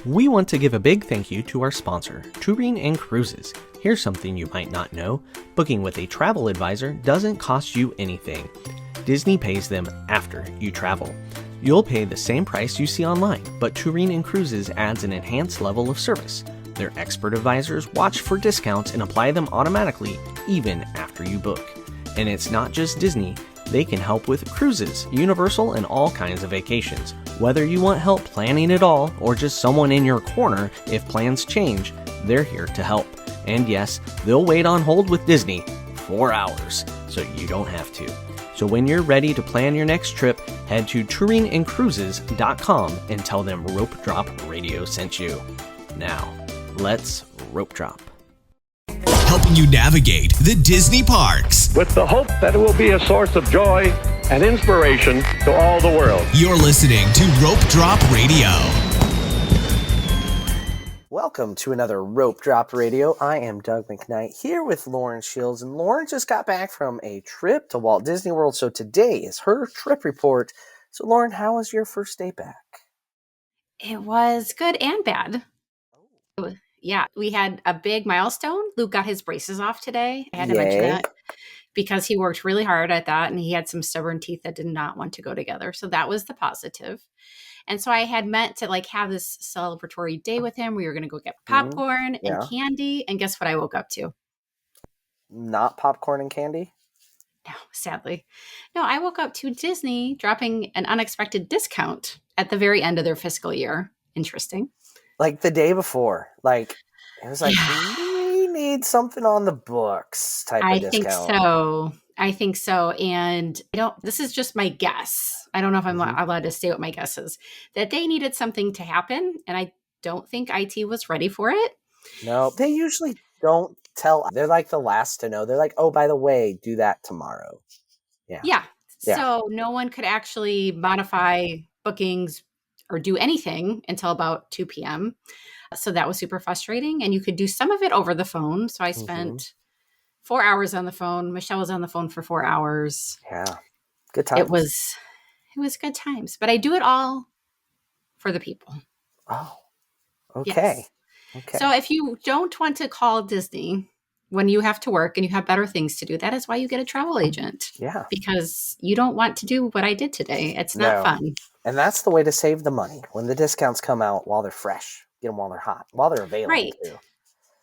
We want to give a big thank you to our sponsor, Touring and Cruises. Here's something you might not know. Booking with a travel advisor doesn't cost you anything. Disney pays them after you travel. You'll pay the same price you see online, but Touring and Cruises adds an enhanced level of service. Their expert advisors watch for discounts and apply them automatically, even after you book. And it's not just Disney. They can help with cruises, Universal, and all kinds of vacations. Whether you want help planning it all or just someone in your corner if plans change, they're here to help. And yes, they'll wait on hold with Disney 4 hours, so you don't have to. So when you're ready to plan your next trip, head to touringandcruises.com and tell them Rope Drop Radio sent you. Now, let's rope drop. Helping you navigate the Disney parks. With the hope that it will be a source of joy and inspiration to all the world. You're listening to Rope Drop Radio. Welcome to another Rope Drop Radio. I am Doug McKnight here with Lauren Shields, and Lauren just got back from a trip to Walt Disney World, so today is her trip report. So Lauren, how was your first day back? It was good and bad. Yeah, we had a big milestone. Luke got his braces off today. I had to mention that because he worked really hard at that, and he had some stubborn teeth that did not want to go together. So that was the positive. And so I had meant to have this celebratory day with him. We were going to go get popcorn and candy. And guess what I woke up to? Not popcorn and candy? No, sadly. No, I woke up to Disney dropping an unexpected discount at the very end of their fiscal year. Interesting. Like the day before. It was like, we need something on the books type of discount. I think so. And this is just my guess. I don't know if I'm allowed to say what my guess is. That they needed something to happen. And I don't think IT was ready for it. No, they usually don't tell. They're like the last to know. They're like, oh, by the way, do that tomorrow. Yeah. So no one could actually modify bookings or do anything until about 2 p.m. So that was super frustrating. And you could do some of it over the phone. So I spent 4 hours on the phone. Michelle was on the phone for 4 hours. Yeah. Good times. It was good times. But I do it all for the people. Oh, okay. Yes. Okay. So if you don't want to call Disney when you have to work and you have better things to do, that is why you get a travel agent. Yeah. Because you don't want to do what I did today. It's not fun. And that's the way to save the money. When the discounts come out while they're fresh, get them while they're hot, while they're available too.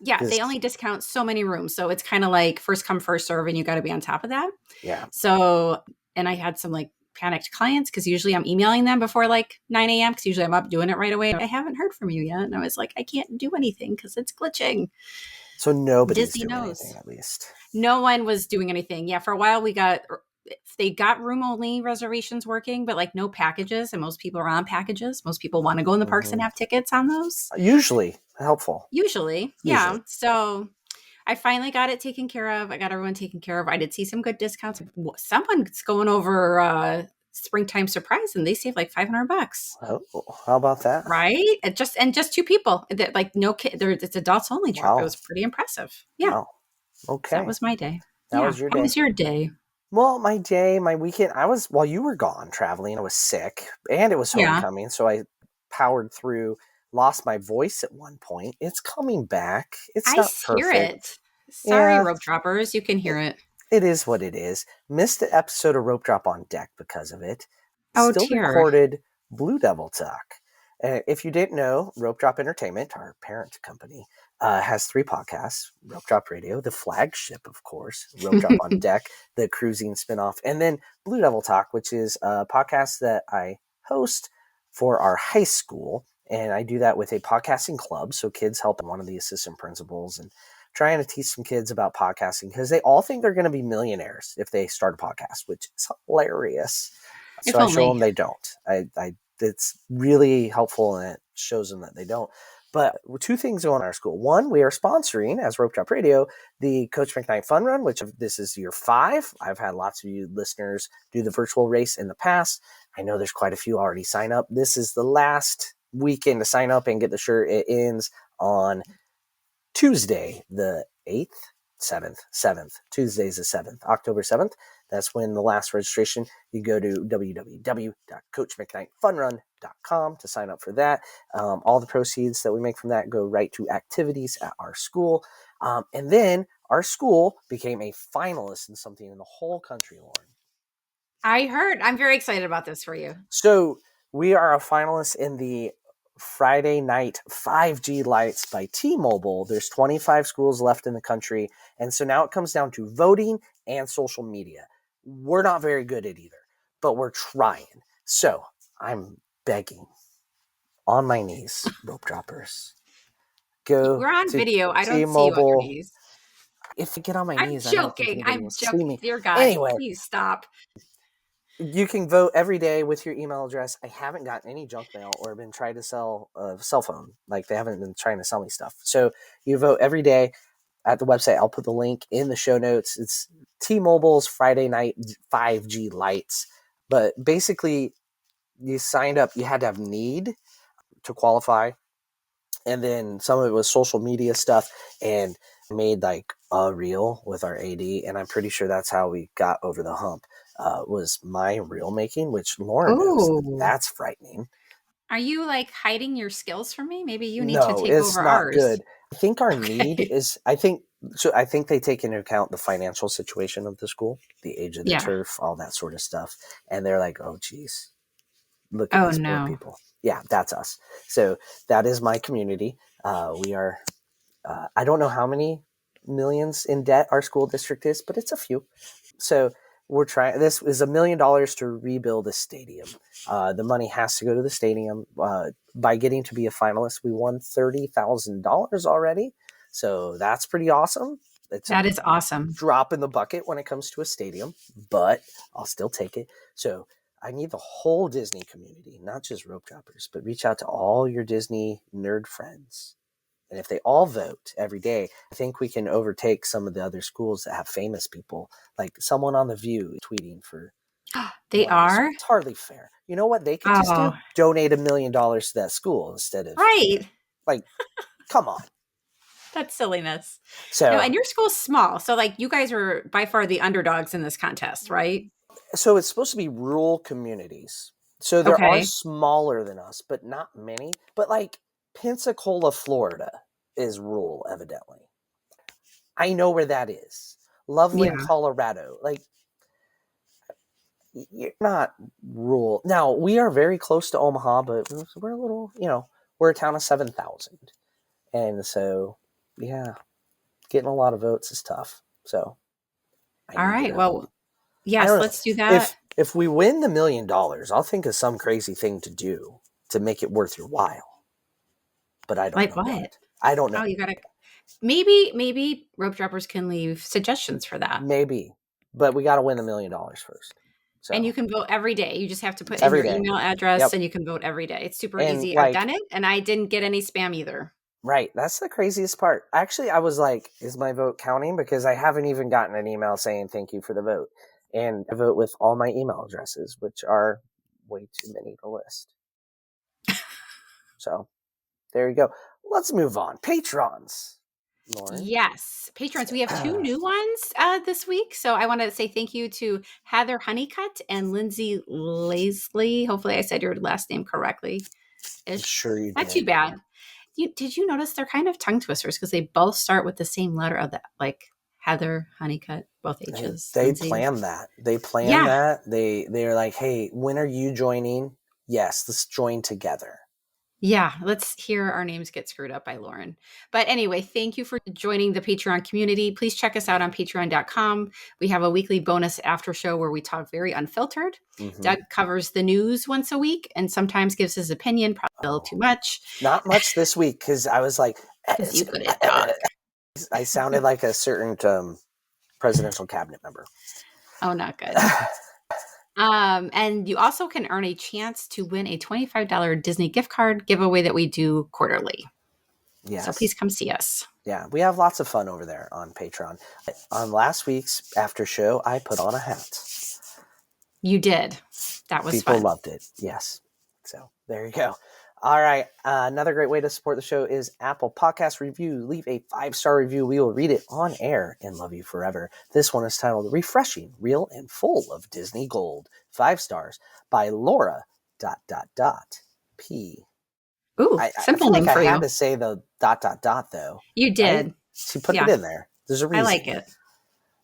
Yeah, they only discount so many rooms. So it's kind of like first come, first serve, and you got to be on top of that. Yeah. So, and I had some panicked clients because usually I'm emailing them before 9 a.m. because usually I'm up doing it right away. I haven't heard from you yet. And I was like, I can't do anything because it's glitching. So nobody's doing anything, at least. No one was doing anything. Yeah, for a while they got room only reservations working, but no packages. And most people are on packages. Most people want to go in the parks and have tickets on those. Usually helpful. Usually. Yeah. So I finally got it taken care of. I got everyone taken care of. I did see some good discounts. Someone's going over springtime surprise and they saved $500. Oh, how about that? Right. And just 2 people that no kid. It's adults only trip. Wow. It was pretty impressive. Yeah. Wow. Okay. So that was my day. That was your day. How was your day? Well, my weekend, while you were gone traveling, I was sick and it was homecoming. So I powered through, lost my voice at one point. It's coming back. It's not perfect. I hear it. Sorry, Rope Droppers. You can hear it. It is what it is. Missed the episode of Rope Drop on Deck because of it. Oh, Still dear. Recorded Blue Devil Talk. If you didn't know, Rope Drop Entertainment, our parent company, has 3 podcasts. Rope Drop Radio, the flagship, of course. Rope Drop on Deck, the cruising spinoff. And then Blue Devil Talk, which is a podcast that I host for our high school. And I do that with a podcasting club. So kids help one of the assistant principals and trying to teach some kids about podcasting because they all think they're going to be millionaires if they start a podcast, which is hilarious. So I show them they don't. It's really helpful and it shows them that they don't. But 2 things go on in our school. One, we are sponsoring, as Rope Drop Radio, the Coach McKnight Fun Run, which this is year 5. I've had lots of you listeners do the virtual race in the past. I know there's quite a few already sign up. This is the last weekend to sign up and get the shirt. It ends on Tuesday, the 8th, 7th. Tuesday's the 7th, October 7th. That's when the last registration. You go to www.coachmcknightfunrun.com to sign up for that. All the proceeds that we make from that go right to activities at our school. And then our school became a finalist in something in the whole country, Lauren. I heard. I'm very excited about this for you. So we are a finalist in the Friday night 5G lights by T-Mobile. There's 25 schools left in the country. And so now it comes down to voting and social media. We're not very good at either, but we're trying. So I'm begging on my knees, rope droppers. Go We're on to video. I don't see you on your T-Mobile. knees. If I get on my I'm knees, I don't think joking. anybody I'm will see joking. me. Dear God, Anyway, please stop. you can vote every day with your email address. I haven't gotten any junk mail or been trying to sell a cell phone. Like they haven't been trying to sell me stuff. So you vote every day at the website. I'll put the link in the show notes. It's T-Mobile's Friday night 5G lights. But basically you signed up, you had to have need to qualify. And then some of it was social media stuff, and made like a reel with our AD. And I'm pretty sure that's how we got over the hump. Was my reel making, which Lauren knows. Oh. That's frightening. Are you like hiding your skills from me? Maybe you need to No, take it's over not ours. good. I think our need is, I think they take into account the financial situation of the school, the age of the turf, all that sort of stuff. And they're like, oh, geez, look at these poor people. Yeah, that's us. So that is my community. We are, I don't know how many millions in debt our school district is, but it's a few. So we're trying, this is $1 million to rebuild a stadium. The money has to go to the stadium. By getting to be a finalist, we won $30,000 already. So that's pretty awesome. That is awesome. Drop in the bucket when it comes to a stadium, but I'll still take it. So I need the whole Disney community, not just rope droppers, but reach out to all your Disney nerd friends. And if they all vote every day, I think we can overtake some of the other schools that have famous people, like someone on The View tweeting for. They are? It's hardly fair. You know what they could just do? Donate $1 million to that school instead of. Right. Like, come on. That's silliness. So, no, and your school's small. So like you guys are by far the underdogs in this contest, right? So it's supposed to be rural communities. So there are smaller than us, but not many. But like Pensacola, Florida is rural, evidently. I know where that is. Loveland, Colorado. Like, you're not rural. Now, we are very close to Omaha, but we're a little, we're a town of 7,000. And so, yeah, getting a lot of votes is tough. So, all right. Well, yes, let's do that. If we win the $1 million, I'll think of some crazy thing to do to make it worth your while. But I don't know what. I don't know. Oh, you gotta. Maybe rope droppers can leave suggestions for that. Maybe, but we got to win $1 million first. So. And you can vote every day. You just have to put in your email address and you can vote every day. It's super easy. I've done it and I didn't get any spam either. Right. That's the craziest part. Actually, I was like, is my vote counting? Because I haven't even gotten an email saying thank you for the vote. And I vote with all my email addresses, which are way too many to list. So there you go. Let's move on. Patrons. Lauren? Yes, patrons. We have 2 new ones this week. So I want to say thank you to Heather Honeycutt and Lindsay Laisley. Hopefully I said your last name correctly. Sure you did. Not too bad. Did you notice they're kind of tongue twisters because they both start with the same letter of that, like Heather Honeycutt, both H's. They plan that. They plan that. They're like, hey, when are you joining? Yes, let's join together. Yeah, let's hear our names get screwed up by Lauren. But anyway, thank you for joining the Patreon community. Please check us out on patreon.com. We have a weekly bonus after show where we talk very unfiltered. Mm-hmm. Doug covers the news once a week and sometimes gives his opinion, probably a little too much. Not much this week because I was like, you couldn't talk. I sounded like a certain presidential cabinet member. Oh, not good. And you also can earn a chance to win a $25 Disney gift card giveaway that we do quarterly. Yes. So please come see us. Yeah, we have lots of fun over there on Patreon. On last week's after show, I put on a hat. You did. That was People fun. loved it. Yes. So there you go. All right. Another great way to support the show is Apple Podcast Review. Leave a 5-star review. We will read it on air and love you forever. This one is titled Refreshing, Real, and Full of Disney Gold. 5 stars by Laura ... P. Ooh, I simple feel name like for I had you. to say the ... though. You Right? did. She put it Yeah, in there. There's a I reason. like it.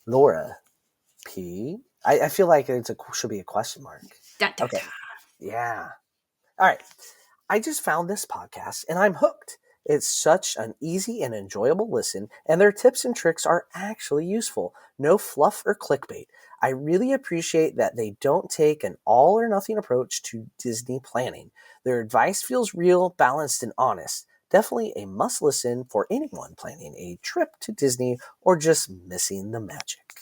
Laura P. I feel like should be a question mark. Da, da, Okay. da. Yeah. All right. I just found this podcast and I'm hooked. It's such an easy and enjoyable listen, and their tips and tricks are actually useful. No fluff or clickbait. I really appreciate that they don't take an all or nothing approach to Disney planning. Their advice feels real, balanced, and honest. Definitely a must listen for anyone planning a trip to Disney or just missing the magic.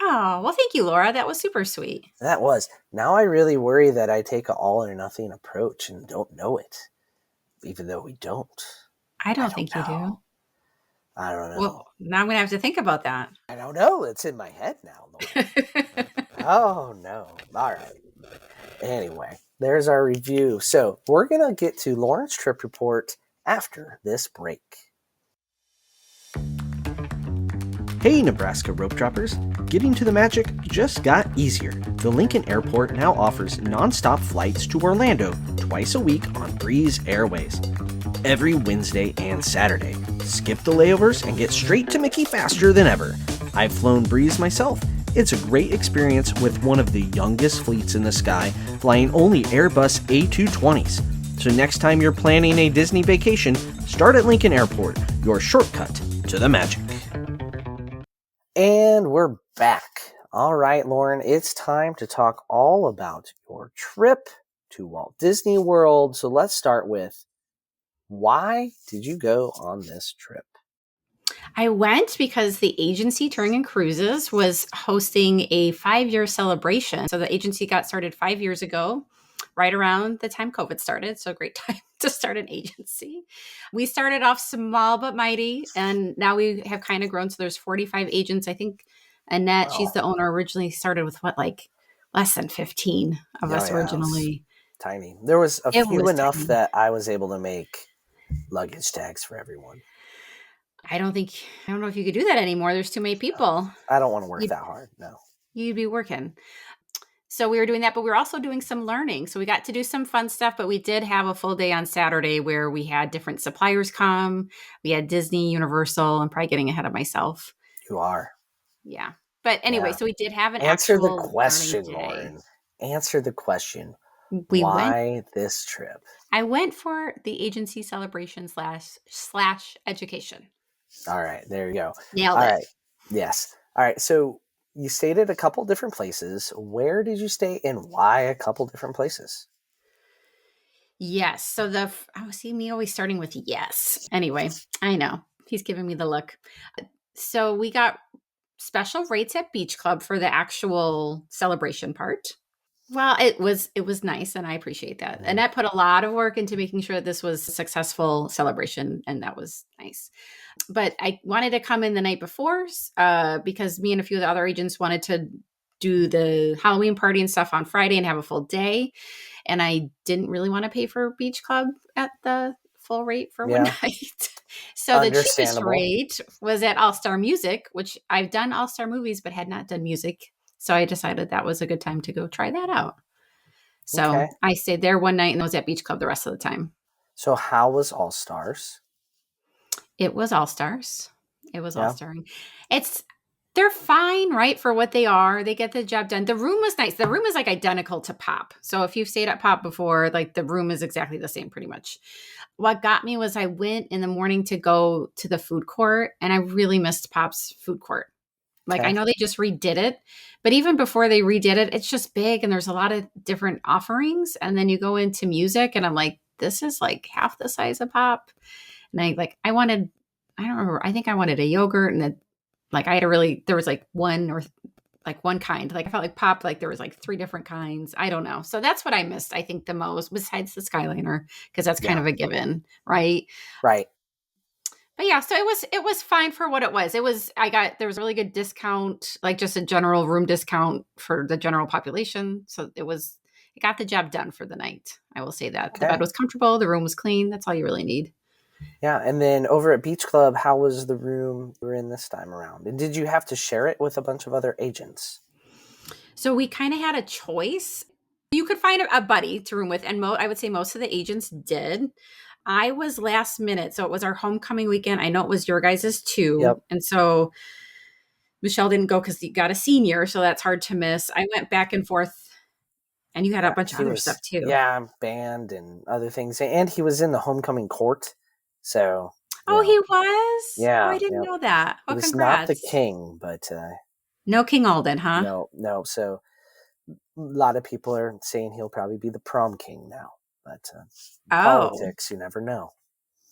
Oh, well, thank you, Laura. That was super sweet. That was. Now I really worry that I take an all or nothing approach and don't know it, even though we don't. I I don't don't think you do. know. I don't know. Well, now I'm going to have to think about that. I don't know. It's in my head now, Lord. Oh, no. All right. Anyway, there's our review. So we're going to get to Lauren's trip report after this break. Hey, Nebraska rope droppers! Getting to the magic just got easier. The Lincoln Airport now offers nonstop flights to Orlando twice a week on Breeze Airways. Every Wednesday and Saturday. Skip the layovers and get straight to Mickey faster than ever. I've flown Breeze myself. It's a great experience with one of the youngest fleets in the sky, flying only Airbus A220s. So next time you're planning a Disney vacation, start at Lincoln Airport, your shortcut to the magic. And we're back. All right, Lauren, it's time to talk all about your trip to Walt Disney World. So let's start with, why did you go on this trip? I went because the agency Touring and Cruises was hosting a 5-year celebration. So the agency got started 5 years ago, right around the time COVID started. So great time to start an agency. We started off small but mighty, and now we have kind of grown. So there's 45 agents. I think Annette, she's the owner, originally started with less than 15 of us originally. Tiny. There was a It few was enough tiny. that I was able to make luggage tags for everyone. I don't know if you could do that anymore. There's too many people. I don't want to work that hard. No. You'd be working. So we were doing that, but we were also doing some learning. So we got to do some fun stuff, but we did have a full day on Saturday where we had different suppliers come. We had Disney, Universal. I'm probably getting ahead of myself. You are. Yeah. But anyway, Yeah. so we did have an Answer the actual question, learning day. Lauren. Answer the question. Why this trip? I went for the agency celebration slash education. All right. There you go. Nailed All it. right. Yes. All right. So you stayed at a couple different places. Where did you stay and why a couple different places? Yes. So see me always starting with yes. Anyway, I know he's giving me the look. So we got special rates at Beach Club for the actual celebration part. Well, it was nice, and I appreciate that. Annette put a lot of work into making sure that this was a successful celebration, and that was nice. But I wanted to come in the night before because me and a few of the other agents wanted to do the Halloween party and stuff on Friday and have a full day. And I didn't really want to pay for Beach Club at the full rate for one night. So the cheapest rate was at All Star Music, which I've done All Star movies, but had not done music. So I decided that was a good time to go try that out. So I stayed there one night and was at Beach Club the rest of the time. So how was All Stars? It was All Stars. It was All Starring. They're fine, right? For what they are. They get the job done. The room was nice. The room is identical to Pop. So if you've stayed at Pop before, the room is exactly the same pretty much. What got me was I went in the morning to go to the food court, and I really missed Pop's food court. I know they just redid it, but even before they redid it, it's just big and there's a lot of different offerings. And then you go into music and I'm like, this is half the size of Pop. And I don't remember. I think I wanted a yogurt, and then I had there was one kind. I felt like Pop, there was 3 different kinds. I don't know. So that's what I missed, I think, the most, besides the Skyliner, because that's kind of a given, right? Right. But yeah, so it was fine for what it was. There was a really good discount, just a general room discount for the general population. So it got the job done for the night. I will say that. The Okay. bed was comfortable. The room was clean. That's all you really need. Yeah. And then over at Beach Club, how was the room you were in this time around? And did you have to share it with a bunch of other agents? So we kind of had a choice. You could find a buddy to room with, and I would say most of the agents did. I was last minute, so it was our homecoming weekend. I know it was your guys's too, Yep. and so Michelle didn't go because you got a senior, so that's hard to miss. I went back and forth, and you had a bunch of He other was, stuff too. yeah, band and other things. And he was in the homecoming court. So. Oh, he was? Yeah. Oh, I didn't know that. He Well, was not the congrats. king, but No King Alden, huh? no. So a lot of people are saying he'll probably be the prom king now. But politics, you never know.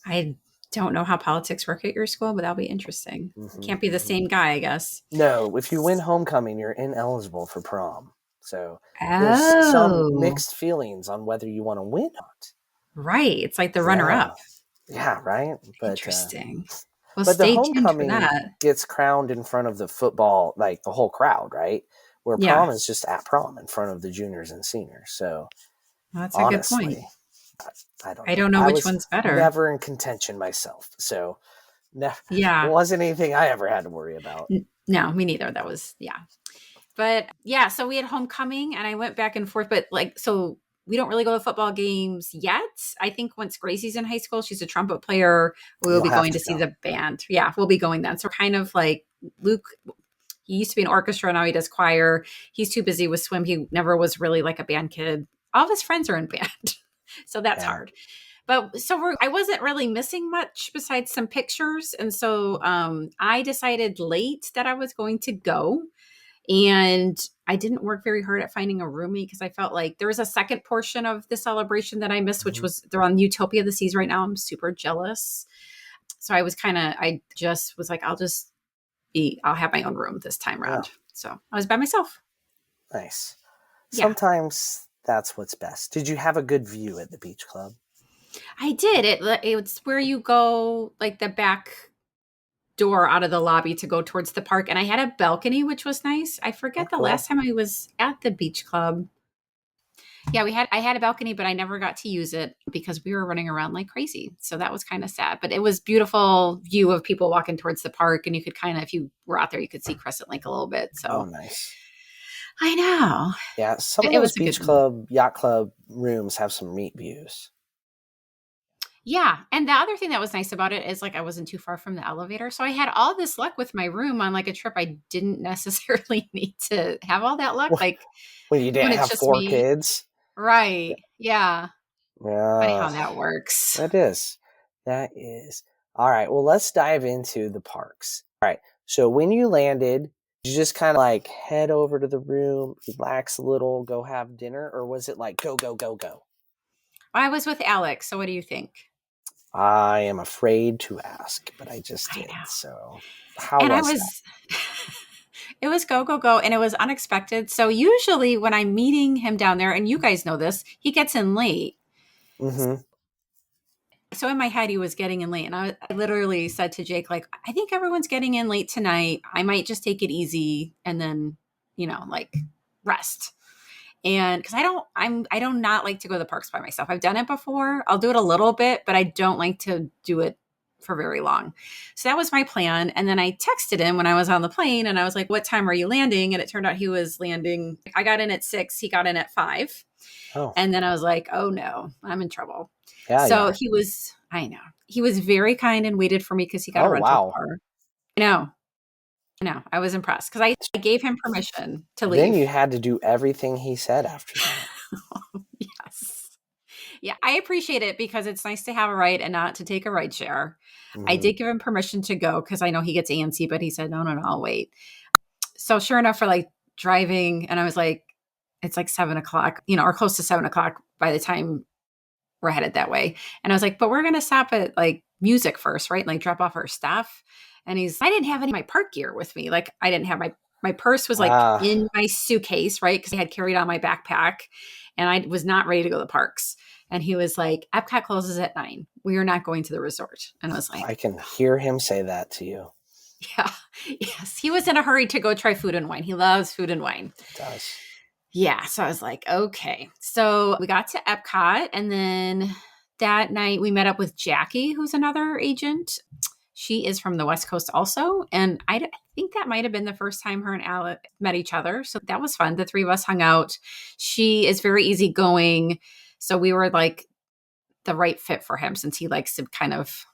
I don't know how politics work at your school, but that'll be interesting. Can't be the same guy, I guess. No, if you win homecoming, you're ineligible for prom. So there's some mixed feelings on whether you want to win or not. Right. It's like the runner-up. Yeah, right. But, interesting. Well, but stay the tuned for homecoming that. gets crowned in front of the football, like the whole crowd, right? Where prom is just at prom in front of the juniors and seniors. So that's honestly, a good point. I don't know which one's better. Never in contention myself. So it wasn't anything I ever had to worry about. No, me neither. That was, But so we had homecoming and I went back and forth, but so we don't really go to football games yet. I think once Gracie's in high school, she's a trumpet player. We'll be going to see the band. Yeah, we'll be going then. So kind of like Luke, he used to be in orchestra. Now he does choir. He's too busy with swim. He never was really like a band kid. All of his friends are in band. So that's hard. But so I wasn't really missing much besides some pictures. And so I decided late that I was going to go. And I didn't work very hard at finding a roomie because I felt like there was a second portion of the celebration that I missed, which was they're on Utopia of the Seas right now. I'm super jealous. So I was I just was like, I'll have my own room this time around. Yeah. So I was by myself. Nice. Sometimes that's what's best. Did you have a good view at the Beach Club? I did. It's where you go like the back door out of the lobby to go towards the park. And I had a balcony, which was nice. I forget the last time I was at the Beach Club. Yeah, I had a balcony, but I never got to use it because we were running around like crazy. So that was kind of sad, but it was beautiful view of people walking towards the park. And you could if you were out there, you could see Crescent Lake a little bit. So nice. I know. Yeah. Some of those Beach Club, Yacht Club rooms have some neat views. Yeah. And the other thing that was nice about it is I wasn't too far from the elevator. So I had all this luck with my room on a trip. I didn't necessarily need to have all that luck. When you didn't have 4 kids. Right. Yeah. Yeah. Funny how that works. That is. All right. Well, let's dive into the parks. All right. So when you landed, did you just kind of head over to the room, relax a little, go have dinner? Or was it go, go, go, go? I was with Alex. So what do you think? I am afraid to ask, but I just did. So how was that? It was go, go, go. And it was unexpected. So usually when I'm meeting him down there, and you guys know this, he gets in late. Mm-hmm. So in my head, he was getting in late. And I literally said to Jake, I think everyone's getting in late tonight. I might just take it easy and then, rest. And because I do not like to go to the parks by myself. I've done it before. I'll do it a little bit, but I don't like to do it for very long. So that was my plan. And then I texted him when I was on the plane and I was like, what time are you landing? And it turned out he was landing. I got in at 6. He got in at 5. Oh. And then I was like, oh no, I'm in trouble. Yeah, so he was very kind and waited for me because he got a rental car. No, I was impressed because I gave him permission to leave. Then you had to do everything he said after that. Yes. Yeah, I appreciate it because it's nice to have a ride and not to take a ride share. Mm-hmm. I did give him permission to go because I know he gets antsy, but he said, no, I'll wait. So sure enough, for driving, and I was like, it's 7 o'clock, or close to 7 o'clock by the time we're headed that way. And I was like, but we're going to stop at music first, right? And drop off our stuff. And I didn't have any of my park gear with me. I didn't have my purse was in my suitcase, right? Because I had carried on my backpack and I was not ready to go to the parks. And he was like, EPCOT closes at 9. We are not going to the resort. And I was like, I can hear him say that to you. Yeah. Yes. He was in a hurry to go try Food and Wine. He loves Food and Wine. He does. Yeah. So I was like, okay. So we got to Epcot, and then that night we met up with Jackie, who's another agent. She is from the West Coast also. And I think that might have been the first time her and Alec met each other. So that was fun. The three of us hung out. She is very easygoing. So we were like the right fit for him, since he likes to kind of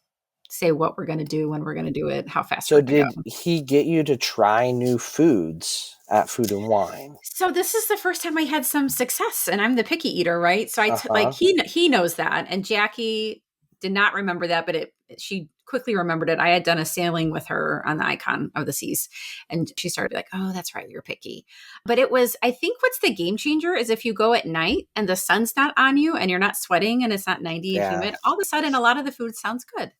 say what we're going to do, when we're going to do it, how fast So we're going did to go. he get you to try new foods at Food and Wine? So this is the first time I had some success, and I'm the picky eater, right? So Uh-huh. he knows that, and Jackie did not remember that, but she quickly remembered it. I had done a sailing with her on the Icon of the Seas, and she started like, "Oh, that's right, you're picky." But it was, I think, what's the game changer is if you go at night and the sun's not on you and you're not sweating and it's not 90 and Yeah. humid. All of a sudden, a lot of the food sounds good.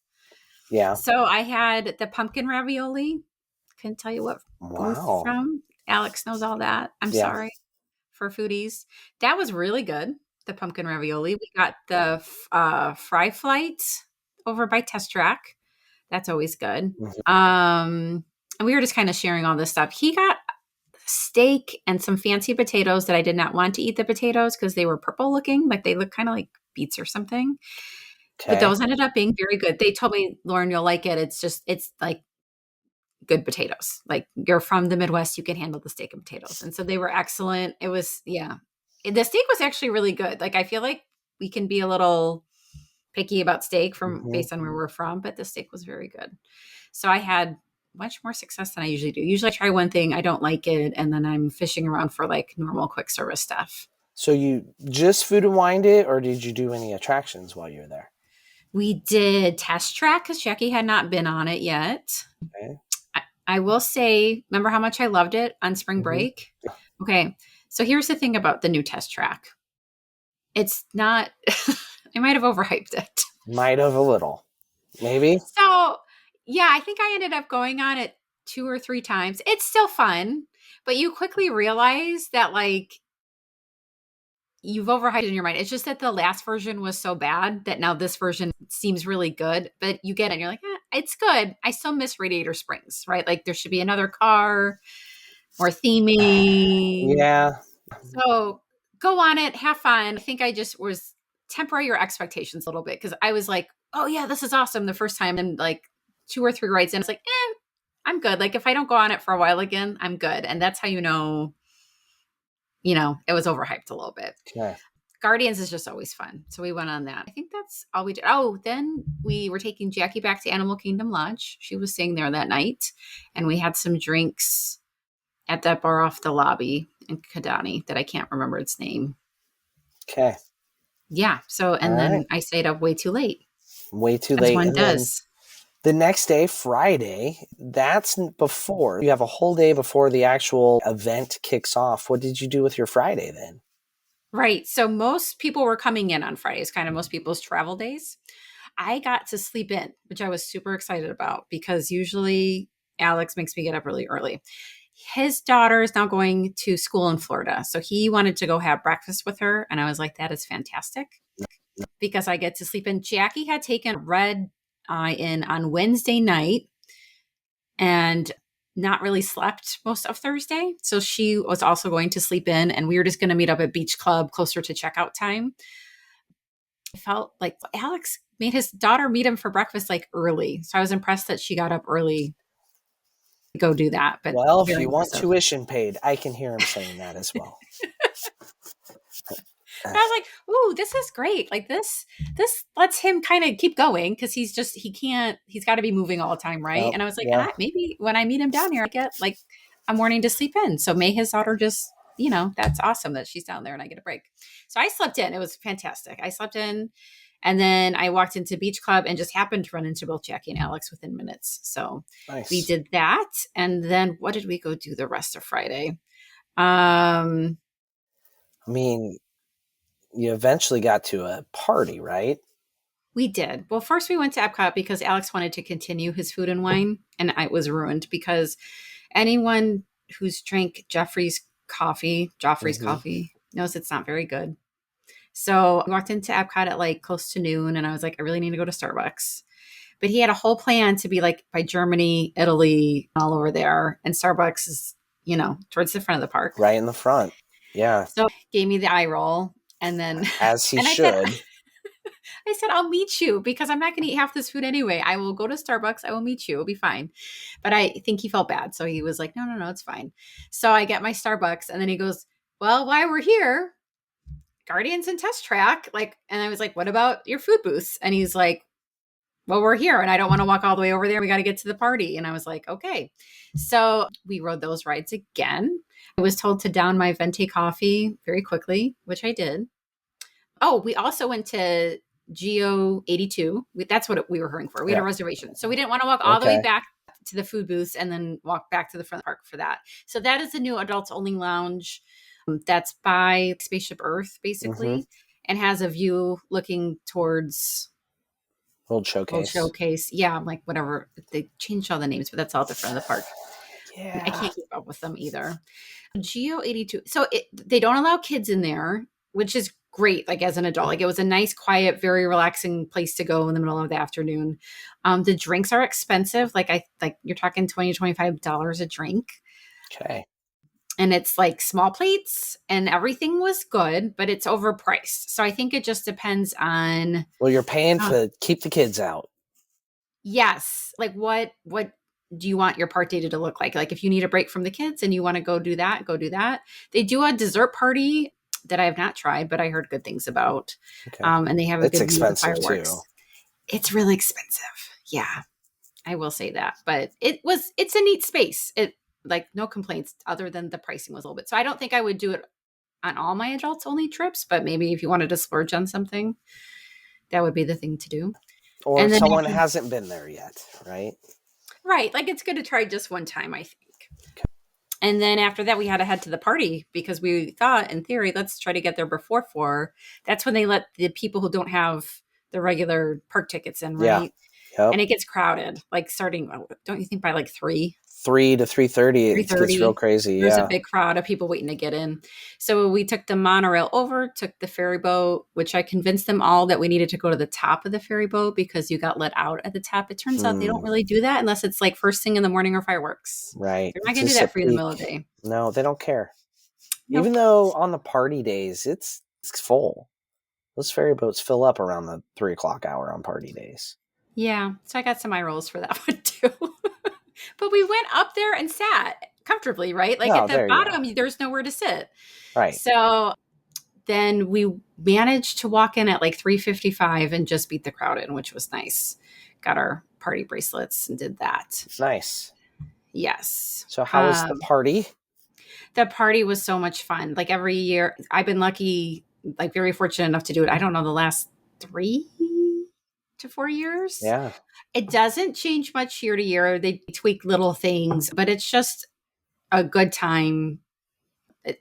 Yeah. So I had the pumpkin ravioli. Couldn't tell you what booth Wow. from. Alex knows all that. I'm Yeah. sorry for foodies. That was really good. The pumpkin ravioli. We got the fry flight over by Test Track. That's always good. Mhm. And we were just kind of sharing all this stuff. He got steak and some fancy potatoes that I did not want to eat the potatoes because they were purple looking, like they look kind of like beets or something. But Okay. those ended up being very good. They told me, Lauren, you'll like it. It's like good potatoes. Like, you're from the Midwest, you can handle the steak and potatoes. And so they were excellent. It was, yeah. The steak was actually really good. Like, I feel like we can be a little picky about steak from Mhm. based on where we're from, but the steak was very good. So I had much more success than I usually do. Usually I try one thing, I don't like it, and then I'm fishing around for like normal quick service stuff. So you just Food and Wined it, or did you do any attractions while you were there? We did Test Track because Jackie had not been on it yet. Okay. I will say, remember how much I loved it on spring Mhm. break? Okay. So here's the thing about the new Test Track. It's not, I might have overhyped it. Might have a little. Maybe. So yeah, I think I ended up going on it 2 or 3 times. It's still fun, but you quickly realize that like you've overhyped it in your mind. It's just that the last version was so bad that now this version seems really good, but you get it and you're like, it's good. I still miss Radiator Springs, right? Like there should be another car, more theming. Yeah. So go on it, have fun. I think I just was temper your expectations a little bit because I was like, oh yeah, this is awesome the first time. And like 2 or 3 rides in, it's like, I'm good. Like if I don't go on it for a while again, I'm good. And that's how it was overhyped a little bit. Okay. Guardians is just always fun. So we went on that. I think that's all we did. Oh, then we were taking Jackie back to Animal Kingdom Lodge. She was staying there that night. And we had some drinks at that bar off the lobby in Kidani that I can't remember its name. Okay. Yeah. So, and All then right. I stayed up way too late. Way too As late. one And then does. the next day, Friday, that's before. You have a whole day before the actual event kicks off. What did you do with your Friday then? Right. So most people were coming in on Fridays, kind of most people's travel days. I got to sleep in, which I was super excited about because usually Alex makes me get up really early. His daughter is now going to school in Florida. So he wanted to go have breakfast with her. And I was like, that is fantastic because I get to sleep in. Jackie had taken red eye in on Wednesday night and not really slept most of Thursday. So she was also going to sleep in, and we were just going to meet up at Beach Club closer to checkout time. I felt like Alex made his daughter meet him for breakfast like early. So I was impressed that she got up early to go do that. But Well, if very you want impressive. tuition paid, I can hear him saying that as well. And I was like, "Ooh, this is great! Like this lets him kind of keep going because he's got to be moving all the time, right?" Oh, And I was like, yeah. maybe when I meet him down here, I get like a morning to sleep in. So may his daughter just, that's awesome that she's down there and I get a break. So I slept in. It was fantastic. I slept in, and then I walked into Beach Club and just happened to run into both Jackie and Alex within minutes. So Nice. we did that, and then what did we go do the rest of Friday? I mean, you eventually got to a party, right? We did. Well, first we went to Epcot because Alex wanted to continue his food and wine, and it was ruined because anyone who's drank Joffrey's coffee knows it's not very good. So I walked into Epcot at like close to noon, and I was like, I really need to go to Starbucks. But he had a whole plan to be like by Germany, Italy, all over there, and Starbucks is, towards the front of the park. Right in the front. Yeah. So gave me the eye roll. And then, As he and should. I said, I'll meet you because I'm not going to eat half this food anyway. I will go to Starbucks. I will meet you. It'll be fine. But I think he felt bad. So he was like, no, it's fine. So I get my Starbucks and then he goes, well, while we're here, Guardians and Test Track. Like, and I was like, what about your food booths? And he's like, well, we're here and I don't want to walk all the way over there. We got to get to the party. And I was like, okay. So we rode those rides again. I was told to down my venti coffee very quickly, which I did. Oh, we also went to Geo 82. That's what we were hurrying for. We had a reservation. So we didn't want to walk all the way back to the food booths and then walk back to the front of the park for that. So that is the new adults only lounge that's by Spaceship Earth, basically, and has a view looking towards Old Showcase. Yeah, I'm like, whatever. They changed all the names, but that's all at the front of the park. Yeah. I can't keep up with them either. Geo 82. So they don't allow kids in there, which is great. Like as an adult, like it was a nice, quiet, very relaxing place to go in the middle of the afternoon. The drinks are expensive. Like you're talking $20 to $25 a drink. Okay. And it's like small plates and everything was good, but it's overpriced. So I think it just depends on. Well, you're paying to keep the kids out. Yes. Like what do you want your part data to look like? Like if you need a break from the kids and you want to go do that, go do that. They do a dessert party that I have not tried, but I heard good things about. Okay. And they have a good view of fireworks. Too. It's really expensive. Yeah. I will say that, but it's a neat space. It like no complaints other than the pricing was a little bit. So I don't think I would do it on all my adults only trips, but maybe if you wanted to splurge on something, that would be the thing to do. Or if someone hasn't been there yet, right? Right. Like it's good to try just one time, I think. Okay. And then after that, we had to head to the party because we thought in theory, let's try to get there before 4. That's when they let the people who don't have the regular park tickets in, right? Yeah. Yep. And it gets crowded, like starting, don't you think by like 3? 3 to 3:30, it gets real crazy. There's a big crowd of people waiting to get in. So we took the monorail over, took the ferry boat, which I convinced them all that we needed to go to the top of the ferry boat because you got let out at the top. It turns out they don't really do that unless it's like first thing in the morning or fireworks. Right. They're not going to do that for you in the middle of the day. No, they don't care. Nope. Even though on the party days, it's full. Those ferry boats fill up around the 3 o'clock hour on party days. Yeah. So I got some eye rolls for that one too. But we went up there and sat comfortably, right? Like at the bottom, there's nowhere to sit. Right. So then we managed to walk in at like 3:55 and just beat the crowd in, which was nice. Got our party bracelets and did that. Nice. Yes. So how was the party? The party was so much fun. Like every year, I've been lucky, like very fortunate enough to do it. I don't know, the last 3 to 4 years. Yeah. It doesn't change much year to year. They tweak little things, but it's just a good time.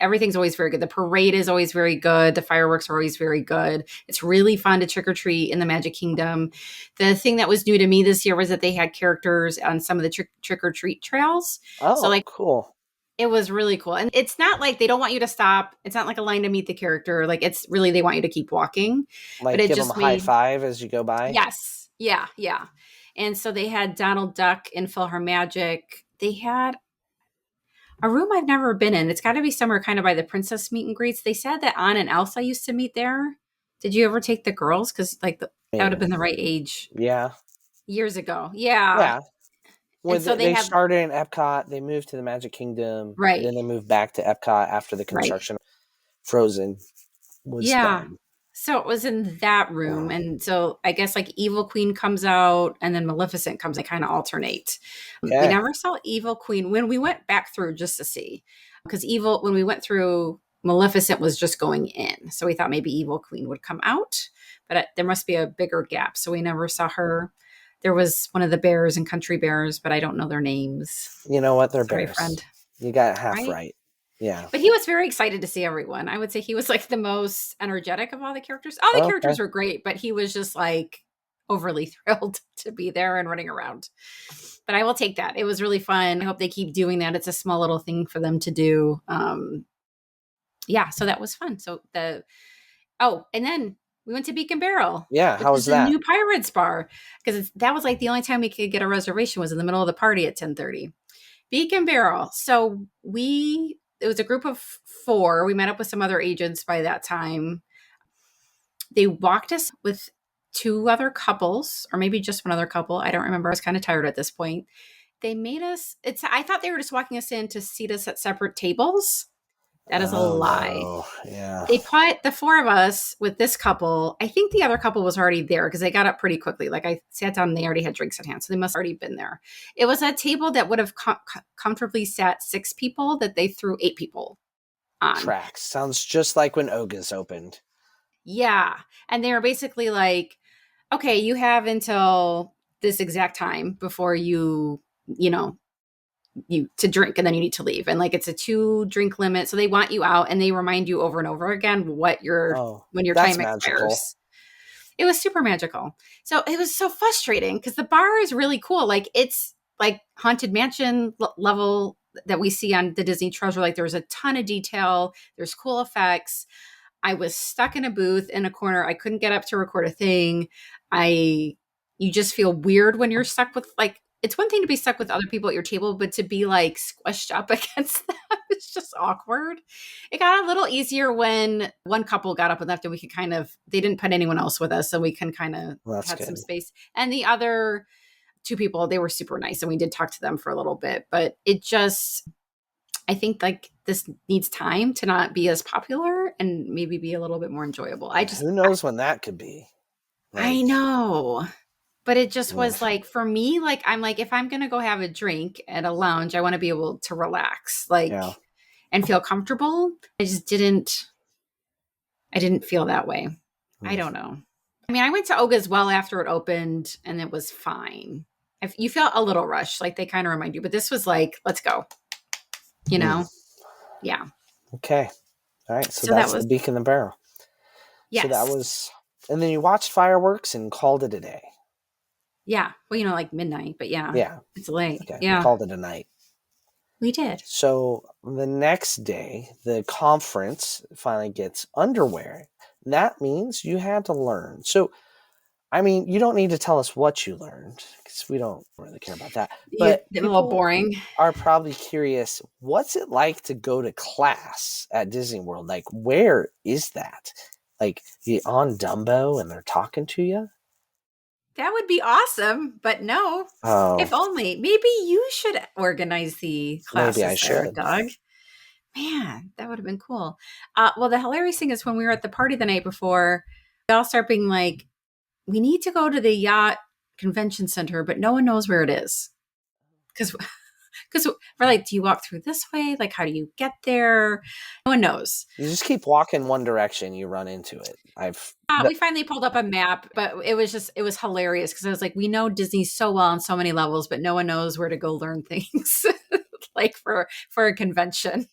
Everything's always very good. The parade is always very good. The fireworks are always very good. It's really fun to trick or treat in the Magic Kingdom. The thing that was new to me this year was that they had characters on some of the trick or treat trails. Oh, so like cool. It was really cool. And it's not like they don't want you to stop. It's not like a line to meet the character. Like it's really, they want you to keep walking. Like give them a high five as you go by? Yes. Yeah. Yeah. And so they had Donald Duck in PhilharMagic. They had a room I've never been in. It's got to be somewhere kind of by the princess meet and greets. They said that Anna and Elsa used to meet there. Did you ever take the girls? Because like that would have been the right age. Yeah. Years ago. Yeah. Yeah. When so they started in Epcot, they moved to the Magic Kingdom. Right. And then they moved back to Epcot after the construction of Frozen was done. So it was in that room. And so I guess like Evil Queen comes out and then Maleficent comes. They kind of alternate. Okay. We never saw Evil Queen when we went back through just to see. Because when we went through, Maleficent was just going in. So we thought maybe Evil Queen would come out. But there must be a bigger gap. So we never saw her. There was one of the bears and country bears, but I don't know their names. You know what? They're Sorry, bears. Friend. You got it half right. Yeah. But he was very excited to see everyone. I would say he was like the most energetic of all the characters. All the characters were great, but he was just like overly thrilled to be there and running around. But I will take that. It was really fun. I hope they keep doing that. It's a small little thing for them to do. Yeah, so that was fun. So and then we went to Beacon Barrel. Yeah, how was that? The new Pirates bar. Because that was like the only time we could get a reservation was in the middle of the party at 10:30. Beacon Barrel. So It was a group of 4. We met up with some other agents by that time. They walked us with 2 other couples, or maybe just one other couple. I don't remember. I was kind of tired at this point. They made us, I thought they were just walking us in to seat us at separate tables. That is a lie. No. Yeah. They put the 4 of us with this couple. I think the other couple was already there because they got up pretty quickly. Like I sat down and they already had drinks in hand. So they must have already been there. It was a table that would have comfortably sat 6 people that they threw 8 people on. Tracks. Sounds just like when Oga's opened. Yeah. And they were basically like, okay, you have until this exact time before you to drink, and then you need to leave. And like, it's a 2 drink limit. So they want you out, and they remind you over and over again when your time expires. It was super magical. So it was so frustrating because the bar is really cool. Like it's like Haunted Mansion level that we see on the Disney Treasure. Like there's a ton of detail. There's cool effects. I was stuck in a booth in a corner. I couldn't get up to record a thing. You just feel weird when you're stuck with like, it's one thing to be stuck with other people at your table, but to be like squished up against them, it's just awkward. It got a little easier when one couple got up and left, and we could they didn't put anyone else with us. So we can had some space. And the other 2 people, they were super nice. And we did talk to them for a little bit, but I think like this needs time to not be as popular and maybe be a little bit more enjoyable. Who knows when that could be? Like, I know. But it just was like, for me, like, I'm like, if I'm going to go have a drink at a lounge, I want to be able to relax, and feel comfortable. I didn't feel that way. I don't know. I mean, I went to Oga's well after it opened, and it was fine. You felt a little rushed, like they kind of remind you, but this was like, let's go, Yeah. Okay. All right. So that's the Beak in the Barrel. Yes. So that was, and then you watched fireworks and called it a day. Yeah. Well, like midnight, but yeah. It's late. Okay. Yeah. We called it a night. We did. So the next day, the conference finally gets underway. That means you had to learn. So, I mean, you don't need to tell us what you learned because we don't really care about that. But a little boring. Are probably curious, what's it like to go to class at Disney World? Like, where is that? Like, you on Dumbo and they're talking to you? That would be awesome, but no. Oh. If only. Maybe you should organize the classes. Maybe I should. Doug. Man, that would have been cool. Well, the hilarious thing is when we were at the party the night before, we all start being like, we need to go to the Yacht Convention Center, but no one knows where it is. Because we're like, do you walk through this way? Like, how do you get there? No one knows. You just keep walking one direction, you run into it. We finally pulled up a map, but it was hilarious because I was like, we know Disney so well on so many levels, but no one knows where to go learn things like for a convention.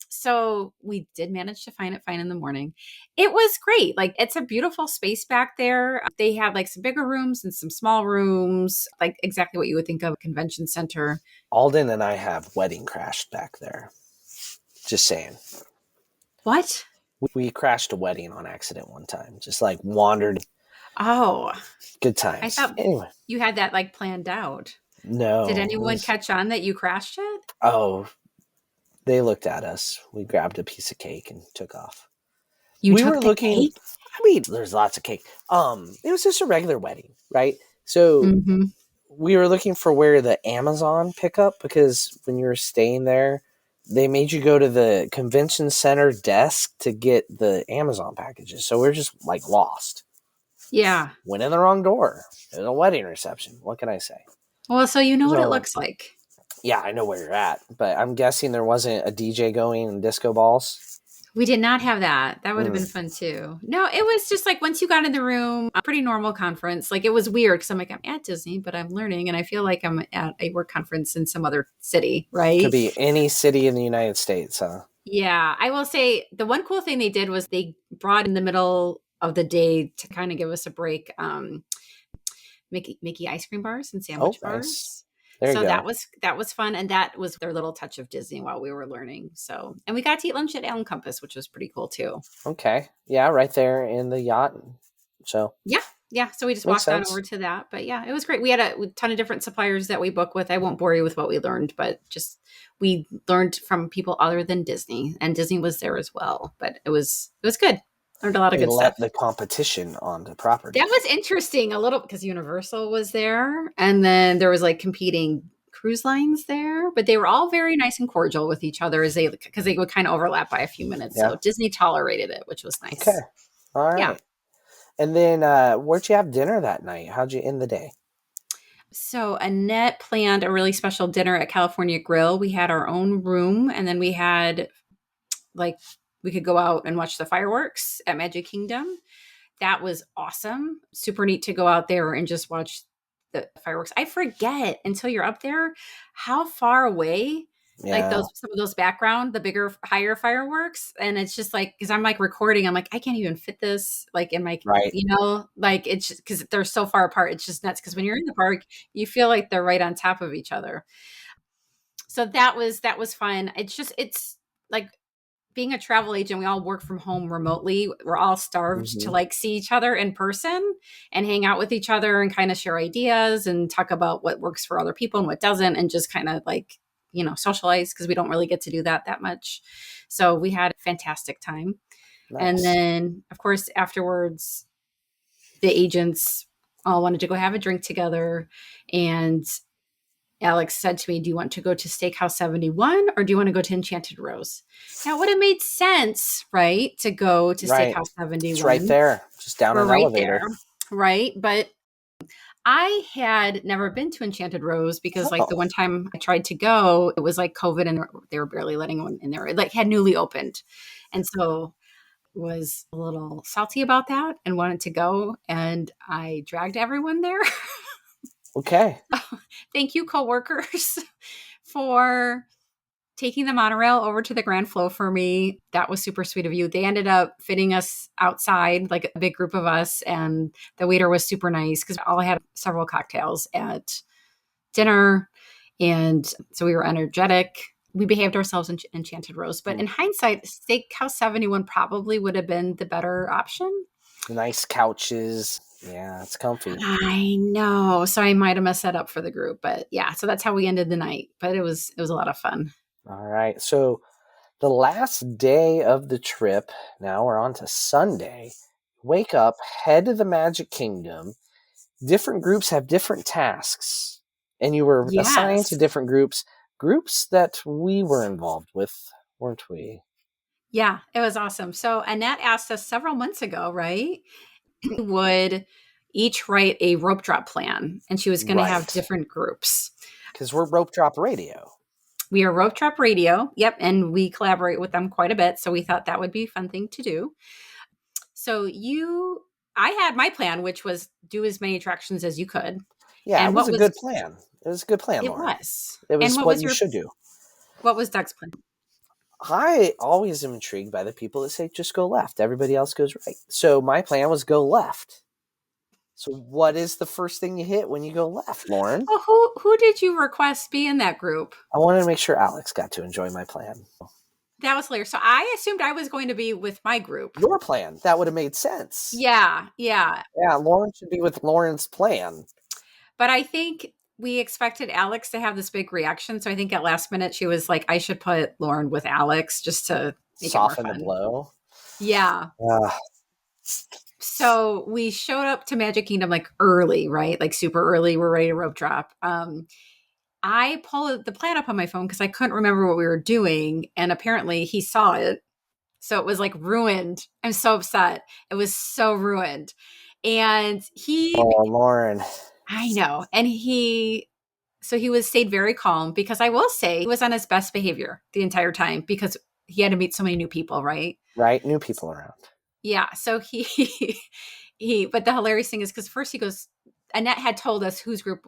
So we did manage to find it fine in the morning. It was great. Like, it's a beautiful space back there. They had like some bigger rooms and some small rooms, like exactly what you would think of a convention center. Alden and I have wedding crashed back there. Just saying. What? We crashed a wedding on accident one time. Just like wandered. Oh. Good times. I thought anyway. You had that like planned out. No. Did anyone catch on that you crashed it? Oh, they looked at us. We grabbed a piece of cake and took off. We were looking. Cake? I mean, there's lots of cake. It was just a regular wedding, right? So we were looking for where the Amazon pickup, because when you were staying there, they made you go to the convention center desk to get the Amazon packages. So we're just like lost. Yeah. Went in the wrong door. It was a wedding reception. What can I say? Well, so you know what it looks like. Yeah, I know where you're at, but I'm guessing there wasn't a DJ going and disco balls. We did not have that. That would have been fun too. No, it was just like once you got in the room, a pretty normal conference. Like, it was weird because I'm like, I'm at Disney, but I'm learning, and I feel like I'm at a work conference in some other city, right? Could be any city in the United States, huh? Yeah, I will say the one cool thing they did was they brought in the middle of the day to kind of give us a break, Mickey ice cream bars and sandwich bars. Nice. So that was fun, and that was their little touch of Disney while we were learning. So, and we got to eat lunch at Allen Compass, which was pretty cool too. Okay, yeah, right there in the yacht. So yeah, Yeah, so we just Makes walked on sense. over to that. But yeah, it was great. We had a ton of different suppliers that we book with. I won't bore you with what we learned, but just we learned from people other than Disney, and Disney was there as well. But it was good. Learned a lot of They good let stuff. the competition on the property. That was interesting a little because Universal was there, and then there was like competing cruise lines there, but they were all very nice and cordial with each other as they because they would kind of overlap by a few minutes. Yeah. So Disney tolerated it, which was Okay. nice. All Yeah. right. And then where'd you have dinner that night? How'd you end the day? So Annette planned a really special dinner at California Grill. We had our own room, and then we had like we could go out and watch the fireworks at Magic Kingdom. That was awesome. Super neat to go out there and just watch the fireworks. I forget until you're up there how far away like Yeah. those some of those background, the bigger, higher fireworks. And it's just like because I'm like recording, I'm like, I can't even fit this like in my Right. like it's just because they're so far apart. It's just nuts. Because when you're in the park, you feel like they're right on top of each other. So that was fun. It's like being a travel agent, we all work from home remotely. We're all starved to Mm-hmm. like see each other in person and hang out with each other and kind of share ideas and talk about what works for other people and what doesn't, and just kind of like, socialize because we don't really get to do that much. So we had a fantastic time. And Nice. then, of course, afterwards, the agents all wanted to go have a drink together. And Alex said to me, "Do you want to go to Steakhouse 71 or do you want to go to Enchanted Rose?" Now, it would have made sense, right, to go to Right. Steakhouse 71. It's right there, just down We're an right elevator. there, right? But I had never been to Enchanted Rose because, like, the Oh, one time I tried to go, it was like COVID and they were barely letting anyone in there. It like had newly opened, and so was a little salty about that and wanted to go, and I dragged everyone there. okay. Thank you, coworkers, for taking the monorail over to the Grand Flow for me. That was super sweet of you. They ended up fitting us outside, like a big group of us, and the waiter was super nice because all I had several cocktails at dinner, and so we were energetic. We behaved ourselves in Enchanted Rose, but in hindsight, Steakhouse 71 probably would have been the better option. Nice couches. Yeah, it's comfy. I know. So I might have messed that up for the group, but yeah, so that's how we ended the night. But it was a lot of fun. All right. So the last day of the trip, now we're on to Sunday. Wake up, head to the Magic Kingdom. Different groups have different tasks, and you were assigned to Yes. different groups that we were involved with, weren't we? Yeah, it was awesome. So Annette asked us several months ago, right? We would each write a rope drop plan, and she was going to have Right. different groups. Because we're Rope Drop Radio. We are Rope Drop Radio. Yep. And we collaborate with them quite a bit. So we thought that would be a fun thing to do. So I had my plan, which was do as many attractions as you could. Yeah, And it was a good plan. It was a good plan, it Lauren. was. It was And what you should do. what was Doug's plan? I always am intrigued by the people that say just go left. Everybody else goes right. So my plan was go left. So what is the first thing you hit when you go left, Lauren? Well, who did you request be in that group? I wanted to make sure Alex got to enjoy my plan. That was hilarious. So I assumed I was going to be with my group. Your plan. That would have made sense. Yeah. Yeah, Lauren should be with Lauren's plan. But I think we expected Alex to have this big reaction. So I think at last minute she was like, I should put Lauren with Alex just to make Soften it more the fun. blow. Yeah. So we showed up to Magic Kingdom like early, right? Like super early. We're ready to rope drop. I pulled the plan up on my phone because I couldn't remember what we were doing. And apparently he saw it. So it was like ruined. I'm so upset. It was so ruined. And Oh, Lauren. I know. And he stayed very calm because I will say he was on his best behavior the entire time because he had to meet so many new people, right? Right? New people around. Yeah. So but the hilarious thing is because first he goes, Annette had told us whose group